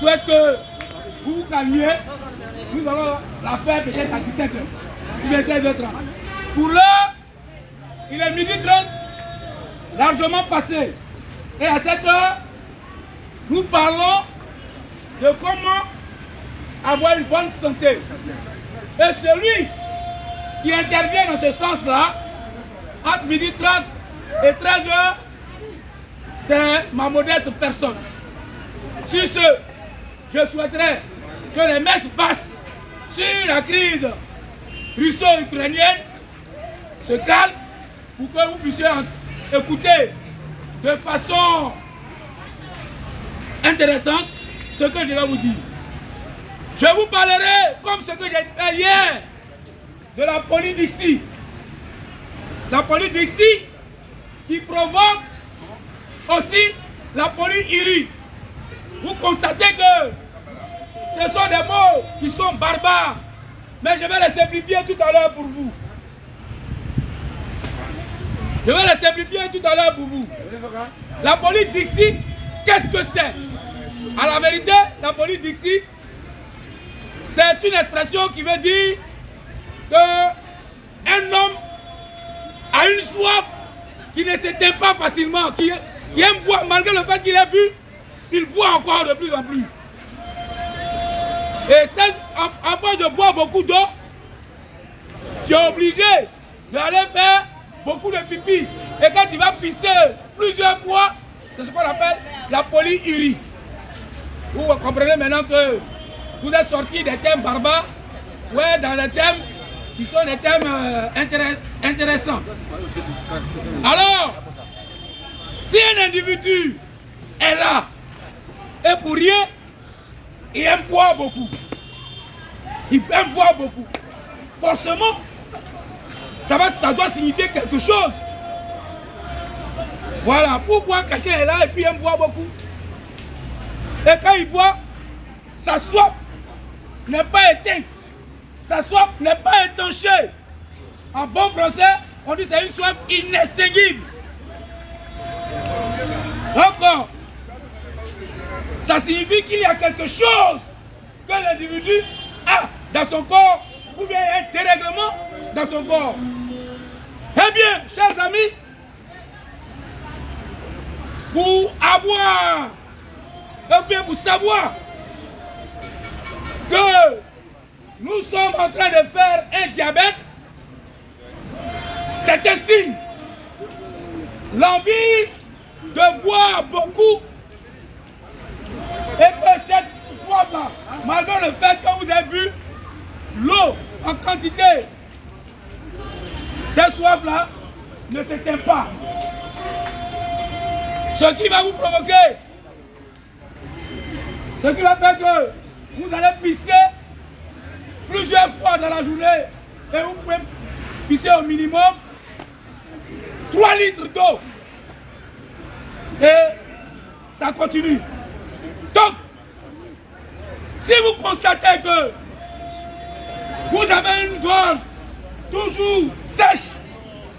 souhaite que vous vous calmiez. Nous allons la faire peut-être à 17h. Ou 16h30. Pour l'heure, il est midi 30, largement passé. Et à cette heure, nous parlons de comment avoir une bonne santé. Et celui qui intervient dans ce sens-là, entre midi 30 et 13h, c'est ma modeste personne. Sur ce, je souhaiterais que les messes passent sur la crise russo-ukrainienne, se calment pour que vous puissiez écouter de façon intéressante ce que je vais vous dire. Je vous parlerai, comme ce que j'ai fait hier, de la polydixie. La polydixie qui provoque aussi la polyurie. Vous constatez que ce sont des mots qui sont barbares, mais je vais les simplifier tout à l'heure pour vous. Je vais les simplifier tout à l'heure pour vous. La polydixie, qu'est-ce que c'est? À la vérité, la polydixie, c'est une expression qui veut dire qu'un homme a une soif qui ne s'éteint pas facilement, qui aime boire, malgré le fait qu'il ait bu, il boit encore de plus en plus. Et à force de boire beaucoup d'eau, tu es obligé d'aller faire beaucoup de pipi. Et quand tu vas pisser plusieurs fois, c'est ce qu'on appelle la polyurie. Vous comprenez maintenant que vous êtes sorti des thèmes barbares, ouais, dans les thèmes qui sont des thèmes intéressants. Alors, si un individu est là, et pour rien, il aime boire beaucoup. Il aime boire beaucoup. Forcément, ça doit signifier quelque chose. Voilà, pourquoi quelqu'un est là et puis il aime boire beaucoup. Et quand il boit, sa soif n'est pas éteinte. Sa soif n'est pas étanchée. En bon français, on dit que c'est une soif inextinguible. Encore, ça signifie qu'il y a quelque chose que l'individu a dans son corps, ou bien un dérèglement dans son corps. Eh bien, chers amis, pour avoir, ou bien pour savoir que nous sommes en train de faire un diabète, c'est un signe. L'envie de boire beaucoup et que cette soif-là, malgré le fait que vous avez bu l'eau en quantité, cette soif-là ne s'éteint pas. Ce qui va vous provoquer, ce qui va faire que vous allez pisser plusieurs fois dans la journée et vous pouvez pisser au minimum 3 litres d'eau. Et ça continue. Donc, si vous constatez que vous avez une gorge toujours sèche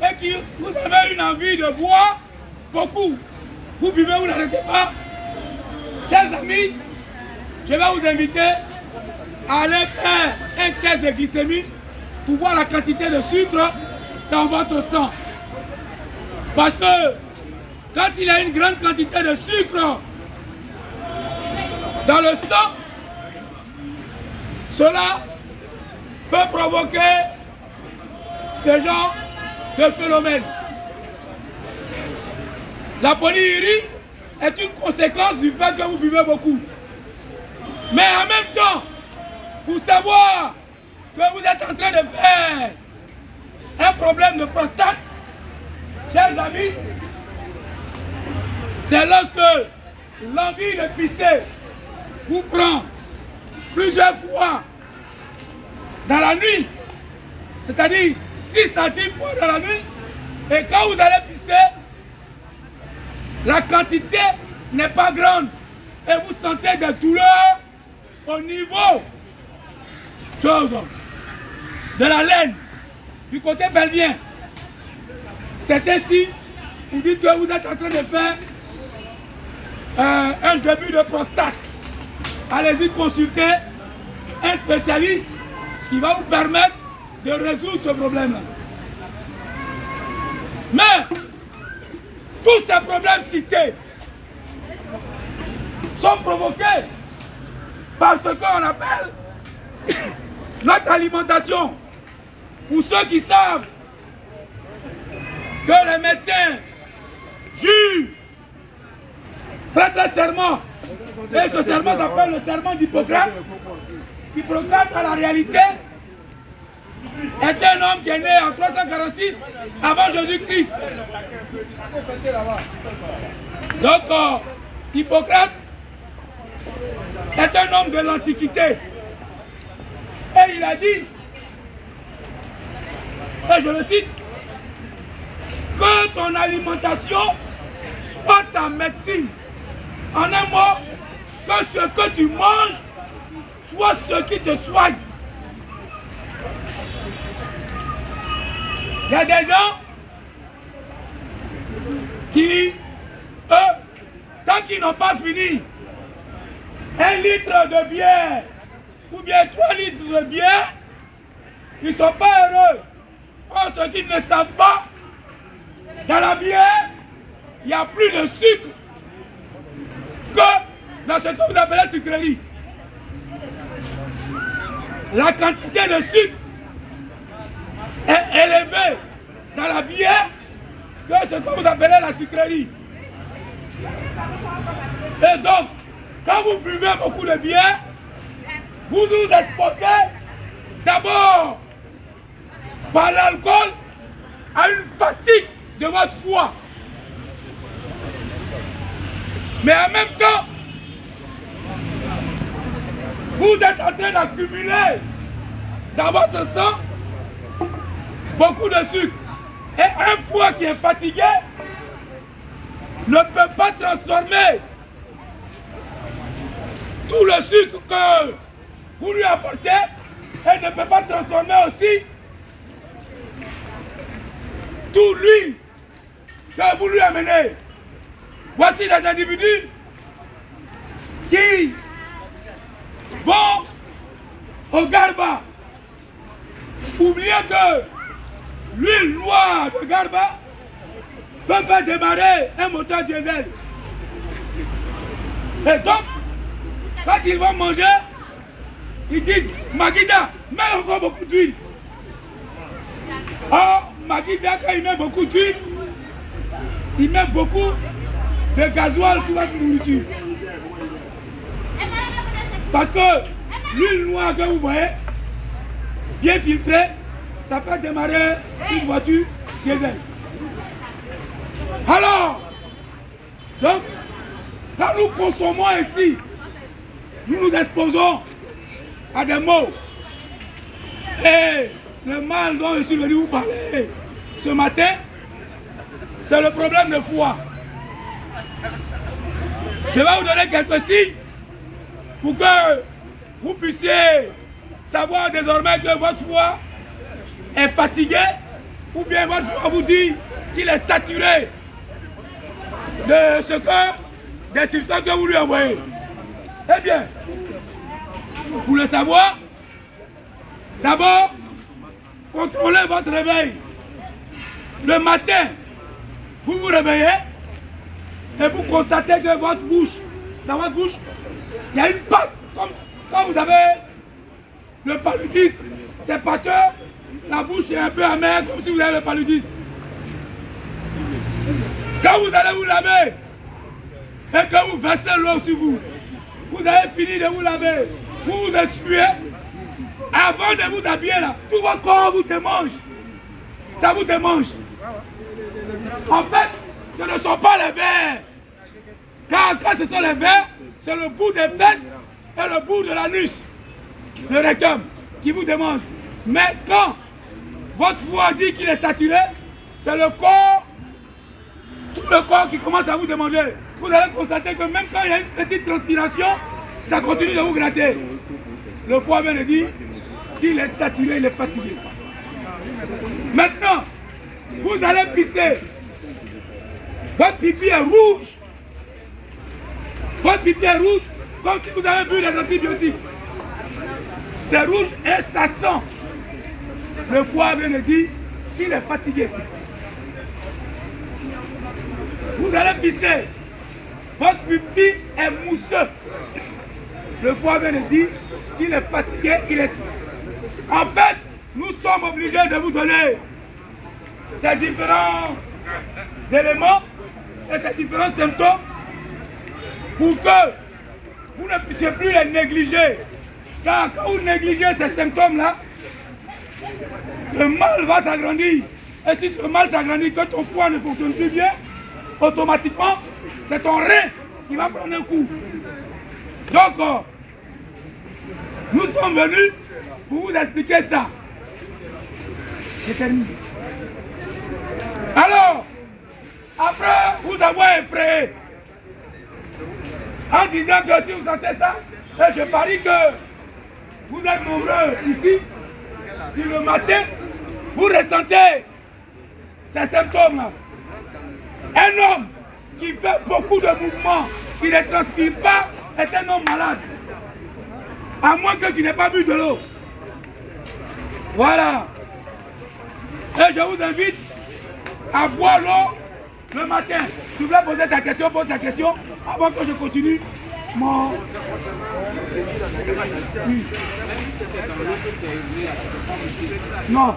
et que vous avez une envie de boire beaucoup, vous buvez, vous n'arrêtez pas, chers amis, je vais vous inviter à aller faire un test de glycémie pour voir la quantité de sucre dans votre sang. Parce que quand il y a une grande quantité de sucre dans le sang, cela peut provoquer ce genre de phénomène. La polyurie est une conséquence du fait que vous buvez beaucoup. Mais en même temps, pour savoir que vous êtes en train de faire un problème de prostate, chers amis, c'est lorsque l'envie de pisser vous prend plusieurs fois dans la nuit, c'est-à-dire 6 à 10 fois dans la nuit, et quand vous allez pisser, la quantité n'est pas grande et vous sentez des douleurs au niveau de la laine, du côté pelvien. C'est ainsi, vous dites que vous êtes en train de faire un début de prostate. allez-y consulter un spécialiste qui va vous permettre de résoudre ce problème-là. Mais tous ces problèmes cités sont provoqués par ce qu'on appelle notre alimentation. Pour ceux qui savent que les médecins jurent, prêtent le serment, et ce serment s'appelle le serment d'Hippocrate. Hippocrate, à la réalité, est un homme qui est né en 346 avant Jésus-Christ. Donc, Hippocrate est un homme de l'Antiquité. Et il a dit, et je le cite, que ton alimentation soit ta médecine. En un mot, que ce que tu manges soit ce qui te soigne. Il y a des gens qui, eux, tant qu'ils n'ont pas fini 1 litre de bière ou bien 3 litres de bière, ils ne sont pas heureux. Or, ceux qui ne savent pas, dans la bière, il y a plus de sucre que dans ce que vous appelez sucrerie. La quantité de sucre est élevée dans la bière que ce que vous appelez la sucrerie. Et donc, quand vous buvez beaucoup de bière, vous vous exposez d'abord par l'alcool à une fatigue de votre foie. Mais en même temps, vous êtes en train d'accumuler dans votre sang beaucoup de sucre. Et un foie qui est fatigué ne peut pas transformer tout le sucre que vous lui apportez et ne peut pas transformer aussi toute l'huile que vous lui amenez. Voici des individus qui vont au Garba, oubliez que l'huile noire de Garba peut faire démarrer un moteur diesel. Et donc, quand ils vont manger, ils disent Magida, mets encore beaucoup d'huile. Or, Magida, quand il met beaucoup d'huile, il met beaucoup de gasoil sur votre nourriture. Parce que l'huile noire que vous voyez, bien filtrée, ça peut démarrer une voiture diesel. Alors, donc, quand nous consommons ainsi, nous nous exposons à des maux. Et le mal dont je suis venu vous parler ce matin, c'est le problème de foie. Je vais vous donner quelques signes pour que vous puissiez savoir désormais que votre foie est fatigué ou bien votre foie vous dit qu'il est saturé de ce que, des substances que vous lui envoyez. Eh bien, pour le savoir, d'abord, contrôlez votre réveil. Le matin, vous vous réveillez et vous constatez que votre bouche, dans votre bouche, il y a une pâte, comme quand vous avez le paludisme, c'est pâteux, la bouche est un peu amère, comme si vous avez le paludisme. Quand vous allez vous laver et que vous versez l'eau sur vous, vous avez fini de vous laver, vous vous essuyez, avant de vous habiller là, tout votre corps vous démange. Ça vous démange. En fait, ce ne sont pas les vers. Car quand ce sont les vers, c'est le bout des fesses et le bout de l'anus, le rectum, qui vous démange. Mais quand votre foie dit qu'il est saturé, c'est le corps, tout le corps qui commence à vous démanger. Vous allez constater que même quand il y a une petite transpiration, ça continue de vous gratter. Le foie vient de dire qu'il est saturé, il est fatigué. Maintenant, vous allez pisser. Votre pipi est rouge. Votre pipi est rouge. comme si vous avez bu des antibiotiques. C'est rouge et ça sent. Le foie vient de dire qu'il est fatigué. Vous allez pisser. Votre pupille est mousseux. Le foie vient de dire qu'il est fatigué, il est... En fait, nous sommes obligés de vous donner ces différents éléments et ces différents symptômes pour que vous ne puissiez plus les négliger. Car quand vous négligez ces symptômes-là, le mal va s'agrandir. Et si le mal s'agrandit, que ton foie ne fonctionne plus bien, automatiquement, c'est ton rein qui va prendre un coup. Donc, nous sommes venus pour vous expliquer ça. Je termine. Alors, après vous avoir effrayé, en disant que si vous sentez ça, et je parie que vous êtes nombreux ici, puis le matin, vous ressentez ces symptômes-là. Un homme qui fait beaucoup de mouvements, qui ne transpire pas, est un homme malade. À moins que tu n'aies pas bu de l'eau. Voilà. Et je vous invite à boire l'eau le matin. Tu voulais poser ta question, pose ta question avant que je continue mon... Oui. Non.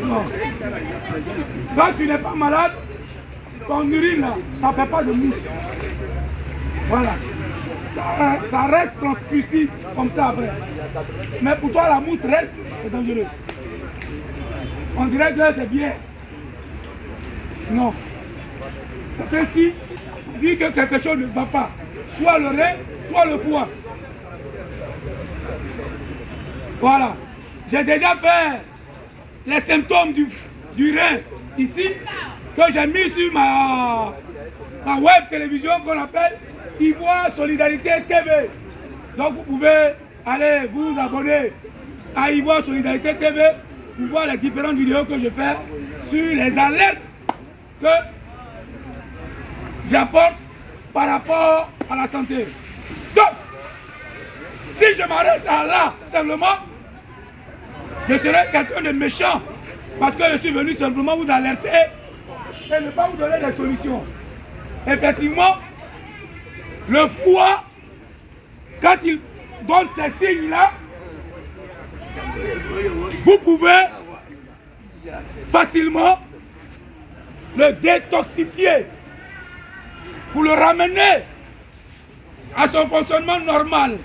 Non. Quand tu n'es pas malade, ton urine là, ça ne fait pas de mousse. Voilà. Ça reste translucide comme ça après. Mais pour toi, la mousse reste, c'est dangereux. On dirait que c'est bien. Non. C'est ainsi, on dit que quelque chose ne va pas. Soit le rein, soit le foie. Voilà. J'ai déjà fait les symptômes du rein ici, que j'ai mis sur ma web télévision qu'on appelle Ivoire Solidarité TV. Donc vous pouvez aller vous abonner à Ivoire Solidarité TV pour voir les différentes vidéos que je fais sur les alertes que j'apporte par rapport à la santé. Donc, si je m'arrête à là, simplement, je serai quelqu'un de méchant parce que je suis venu simplement vous alerter et ne pas vous donner des solutions. Effectivement, le foie, quand il donne ces signes-là, vous pouvez facilement le détoxifier pour le ramener à son fonctionnement normal.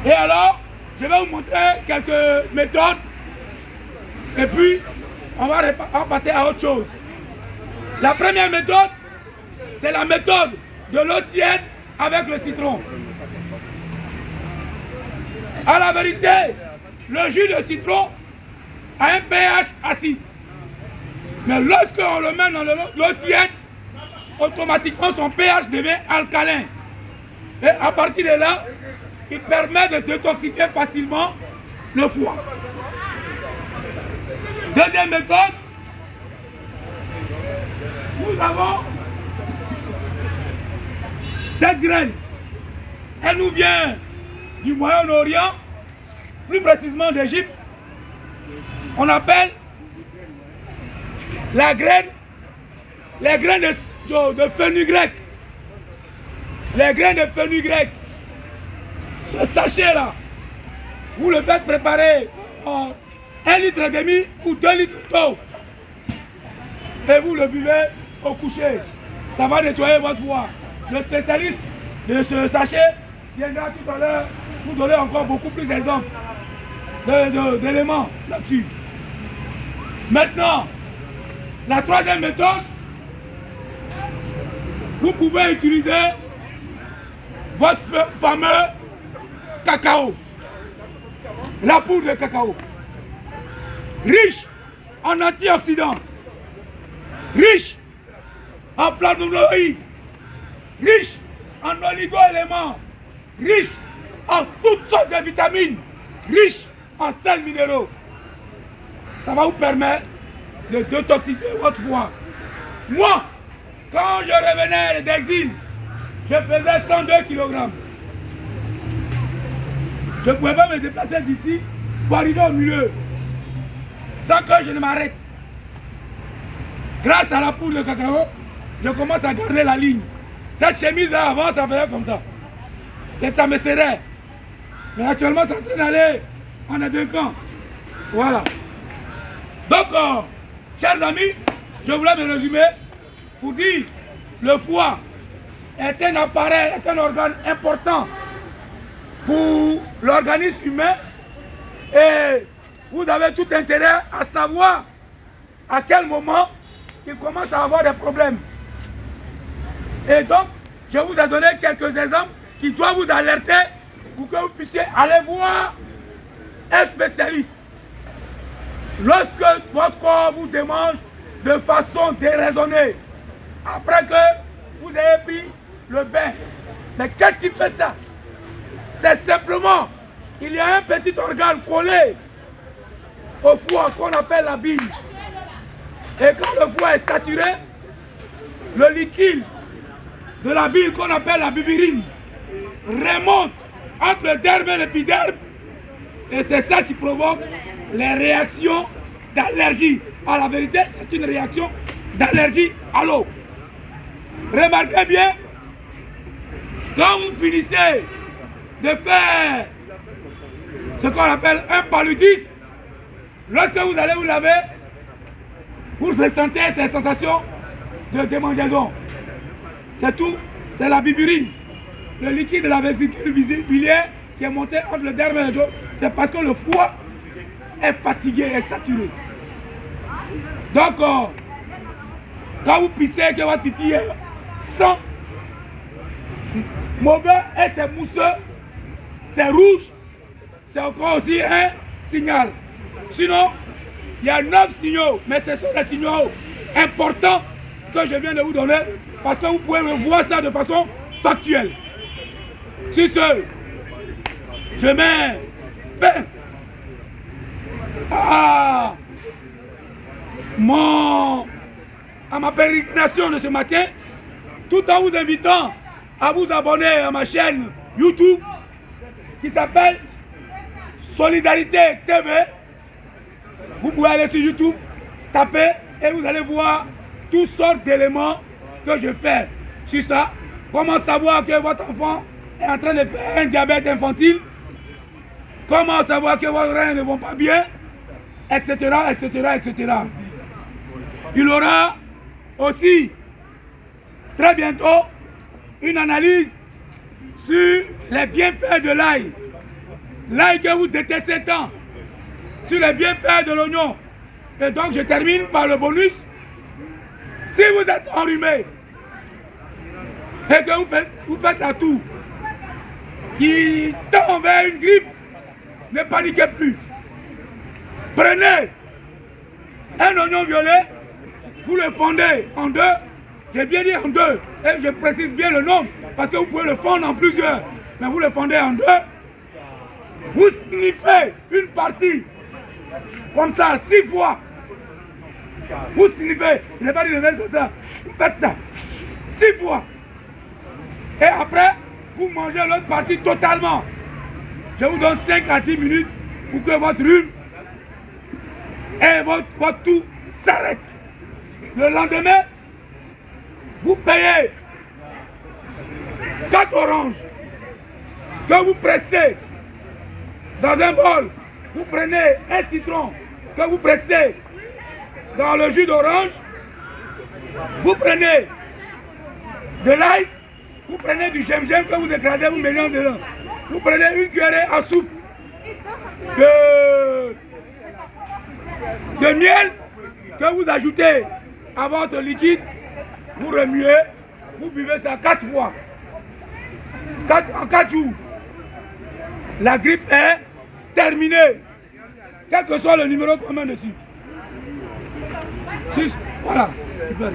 Et alors, je vais vous montrer quelques méthodes et puis on va passer à autre chose. La première méthode, c'est la méthode de l'eau tiède avec le citron. À la vérité, le jus de citron a un pH acide. Mais lorsqu'on le met dans l'eau tiède, automatiquement son pH devient alcalin. Et à partir de là, il permet de détoxifier facilement le foie. Deuxième méthode, nous avons cette graine. Elle nous vient du Moyen-Orient, plus précisément d'Égypte. On appelle la graine, les graines de fenugrec. Les graines de fenugrec. Ce sachet-là, vous le faites préparer en 1,5 litre ou 2 litres d'eau. Et vous le buvez au coucher. Ça va nettoyer votre foie. Le spécialiste de ce sachet viendra tout à l'heure vous donner encore beaucoup plus d'exemples, d'éléments là-dessus. Maintenant, la troisième méthode, vous pouvez utiliser votre fameux cacao, la poudre de cacao, riche en antioxydants, riche en flavonoïdes, riche en oligo-éléments, riche en toutes sortes de vitamines, riche en sels minéraux. Ça va vous permettre de détoxifier votre foie. Moi, quand je revenais d'exil je faisais 102 kg. Je ne pouvais pas me déplacer d'ici pour arriver au milieu sans que je ne m'arrête. Grâce à la poudre de cacao, je commence à garder la ligne. Cette chemise là, avant, ça faisait comme ça. Ça me serrait. Mais actuellement, ça traîne d'aller en a deux camps. Voilà. Donc, chers amis, je voulais me résumer pour dire le foie est un appareil, est un organe important pour l'organisme humain et vous avez tout intérêt à savoir à quel moment il commence à avoir des problèmes. Et donc, je vous ai donné quelques exemples qui doivent vous alerter pour que vous puissiez aller voir un spécialiste. Lorsque votre corps vous démange de façon déraisonnée, après que vous avez pris le bain, mais qu'est-ce qui fait ça? C'est simplement, il y a un petit organe collé au foie qu'on appelle la bile. Et quand le foie est saturé, le liquide de la bile qu'on appelle la bilirubine remonte entre le derme et l'épiderme et c'est ça qui provoque les réactions d'allergie. À la vérité, c'est une réaction d'allergie à l'eau. Remarquez bien, quand vous finissez de faire ce qu'on appelle un paludisme, lorsque vous allez vous laver, vous ressentez ces sensations de démangeaison. C'est tout, c'est la bilirubine. Le liquide de la vésicule biliaire qui est monté entre le derme et le jaune, c'est parce que le foie est fatigué et saturé. Donc, quand vous pissez, que votre pipi est sans mauvais et c'est mousseux, c'est rouge, c'est encore aussi un signal. Sinon, il y a 9 signaux, mais ce sont des signaux importants que je viens de vous donner parce que vous pouvez voir ça de façon factuelle. Sur ce, je mets fin à ma pérégrination de ce matin, tout en vous invitant à vous abonner à ma chaîne YouTube qui s'appelle Solidarité TV. Vous pouvez aller sur YouTube, taper et vous allez voir toutes sortes d'éléments que je fais sur ça. Comment savoir que votre enfant est en train de faire un diabète infantile, comment savoir que vos reins ne vont pas bien, etc., etc., etc. Il y aura aussi très bientôt une analyse sur les bienfaits de l'ail. L'ail que vous détestez tant, sur les bienfaits de l'oignon. Et donc je termine par le bonus. Si vous êtes enrhumé et que vous faites la toux qui tend vers une grippe, ne paniquez plus. Prenez un oignon violet, vous le fondez en deux, j'ai bien dit en deux, et je précise bien le nombre, parce que vous pouvez le fondre en plusieurs, mais vous le fondez en deux, vous sniffez une partie, comme ça, 6 fois, vous sniffez, je n'ai pas dit de mettre comme ça, vous faites ça, 6 fois, et après, vous mangez l'autre partie totalement. Je vous donne 5 à 10 minutes pour que votre rhume et votre toux s'arrête. Le lendemain, vous payez 4 oranges que vous pressez dans un bol. Vous prenez un citron que vous pressez dans le jus d'orange. Vous prenez de l'ail. Vous prenez du gingembre que vous écrasez, vous mélangez dedans. Vous prenez une cuillerée à soupe de miel que vous ajoutez à votre liquide. Vous remuez, vous buvez ça 4 fois. En 4 jours. La grippe est terminée. Quel que soit le numéro qu'on met dessus. Voilà. Super.